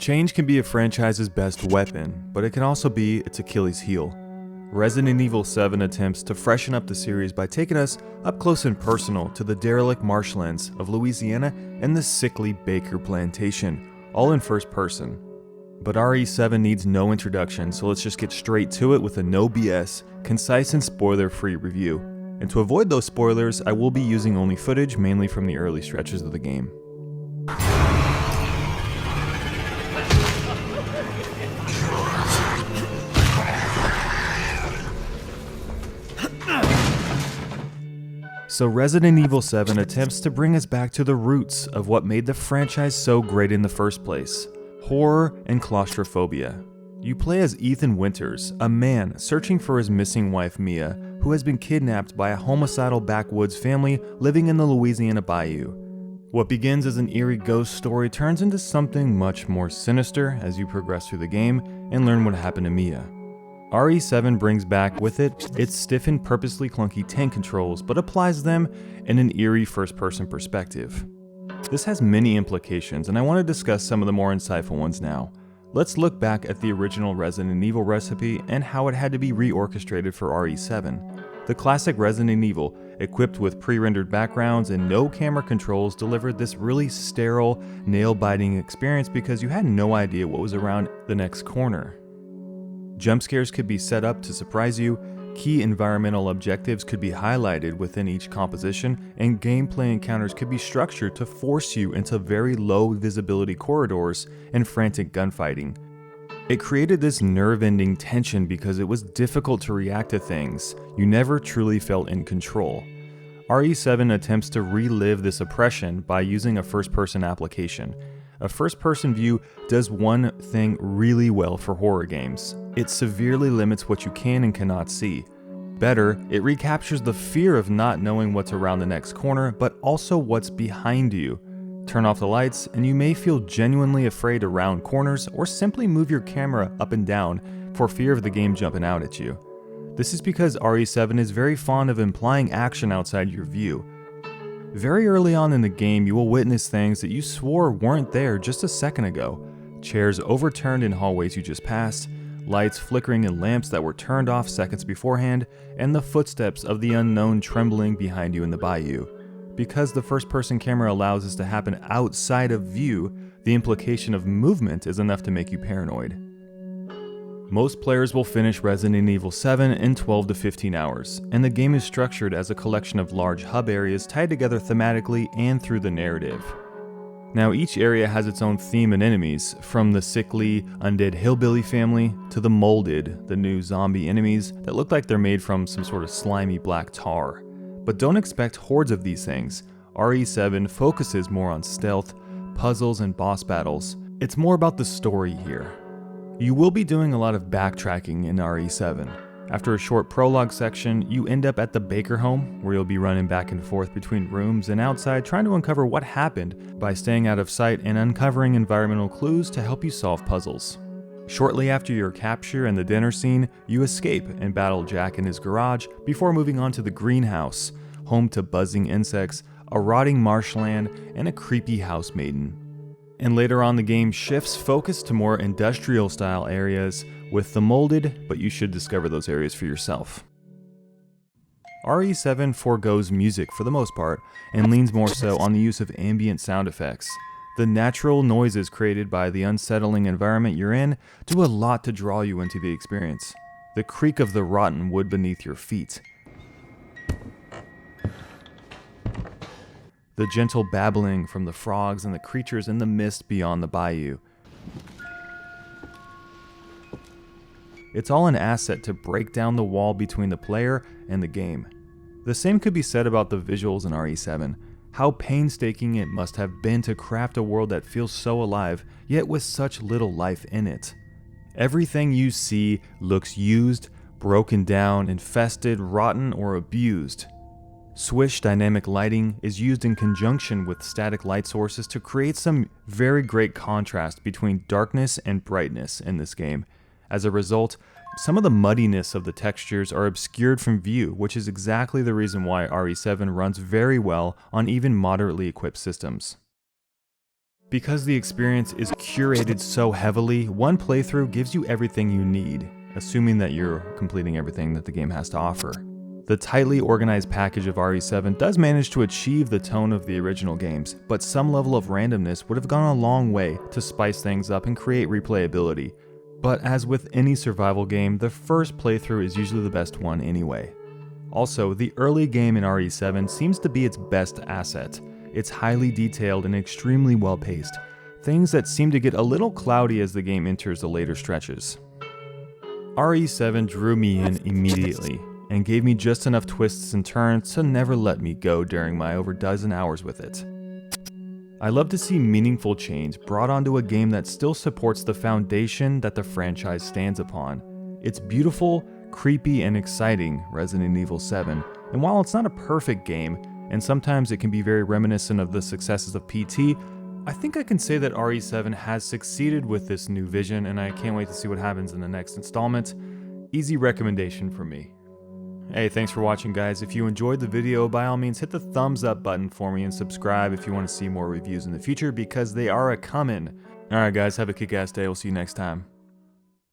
Change can be a franchise's best weapon, but it can also be its Achilles heel. Resident Evil 7 attempts to freshen up the series by taking us up close and personal to the derelict marshlands of Louisiana and the sickly Baker plantation, all in first person. But RE7 needs no introduction, so let's just get straight to it with a no BS, concise and spoiler-free review. And to avoid those spoilers, I will be using only footage mainly from the early stretches of the game. So Resident Evil 7 attempts to bring us back to the roots of what made the franchise so great in the first place: horror and claustrophobia. You play as Ethan Winters, a man searching for his missing wife Mia, who has been kidnapped by a homicidal backwoods family living in the Louisiana bayou. What begins as an eerie ghost story turns into something much more sinister as you progress through the game and learn what happened to Mia. RE7 brings back with it its stiffened, purposely clunky tank controls, but applies them in an eerie first-person perspective. This has many implications, and I want to discuss some of the more insightful ones now. Let's look back at the original Resident Evil recipe and how it had to be reorchestrated for RE7. The classic Resident Evil, equipped with pre-rendered backgrounds and no camera controls, delivered this really sterile, nail-biting experience because you had no idea what was around the next corner. Jump scares could be set up to surprise you, key environmental objectives could be highlighted within each composition, and gameplay encounters could be structured to force you into very low visibility corridors and frantic gunfighting. It created this nerve-ending tension because it was difficult to react to things. You never truly felt in control. RE7 attempts to relive this oppression by using a first-person application. A first-person view does one thing really well for horror games. It severely limits what you can and cannot see. Better, it recaptures the fear of not knowing what's around the next corner, but also what's behind you. Turn off the lights, and you may feel genuinely afraid around corners, or simply move your camera up and down for fear of the game jumping out at you. This is because RE7 is very fond of implying action outside your view. Very early on in the game, you will witness things that you swore weren't there just a second ago. Chairs overturned in hallways you just passed, lights flickering in lamps that were turned off seconds beforehand, and the footsteps of the unknown trembling behind you in the bayou. Because the first-person camera allows this to happen outside of view, the implication of movement is enough to make you paranoid. Most players will finish Resident Evil 7 in 12 to 15 hours, and the game is structured as a collection of large hub areas tied together thematically and through the narrative. Now, each area has its own theme and enemies, from the sickly, undead hillbilly family to the molded, the new zombie enemies that look like they're made from some sort of slimy black tar. But don't expect hordes of these things. RE7 focuses more on stealth, puzzles, and boss battles. It's more about the story here. You will be doing a lot of backtracking in RE7. After a short prologue section, you end up at the Baker home, where you'll be running back and forth between rooms and outside trying to uncover what happened by staying out of sight and uncovering environmental clues to help you solve puzzles. Shortly after your capture and the dinner scene, you escape and battle Jack in his garage before moving on to the greenhouse, home to buzzing insects, a rotting marshland, and a creepy house maiden. And later on, the game shifts focus to more industrial style areas with the molded, but you should discover those areas for yourself. RE7 forgoes music for the most part and leans more so on the use of ambient sound effects. The natural noises created by the unsettling environment you're in do a lot to draw you into the experience. The creak of the rotten wood beneath your feet, the gentle babbling from the frogs and the creatures in the mist beyond the bayou. It's all an asset to break down the wall between the player and the game. The same could be said about the visuals in RE7. How painstaking it must have been to craft a world that feels so alive, yet with such little life in it. Everything you see looks used, broken down, infested, rotten, or abused. Swish dynamic lighting is used in conjunction with static light sources to create some very great contrast between darkness and brightness in this game. As a result, some of the muddiness of the textures are obscured from view, which is exactly the reason why RE7 runs very well on even moderately equipped systems. Because the experience is curated so heavily, one playthrough gives you everything you need, assuming that you're completing everything that the game has to offer. The tightly organized package of RE7 does manage to achieve the tone of the original games, but some level of randomness would have gone a long way to spice things up and create replayability. But as with any survival game, the first playthrough is usually the best one anyway. Also, the early game in RE7 seems to be its best asset. It's highly detailed and extremely well paced, things that seem to get a little cloudy as the game enters the later stretches. RE7 drew me in immediately, and gave me just enough twists and turns to never let me go during my over dozen hours with it. I love to see meaningful change brought onto a game that still supports the foundation that the franchise stands upon. It's beautiful, creepy, and exciting, Resident Evil 7, and while it's not a perfect game, and sometimes it can be very reminiscent of the successes of PT, I think I can say that RE7 has succeeded with this new vision, and I can't wait to see what happens in the next installment. Easy recommendation from me. Hey, thanks for watching, guys. If you enjoyed the video, by all means hit the thumbs up button for me and subscribe if you want to see more reviews in the future, because they are a-comin'. Alright guys, have a kick-ass day. We'll see you next time.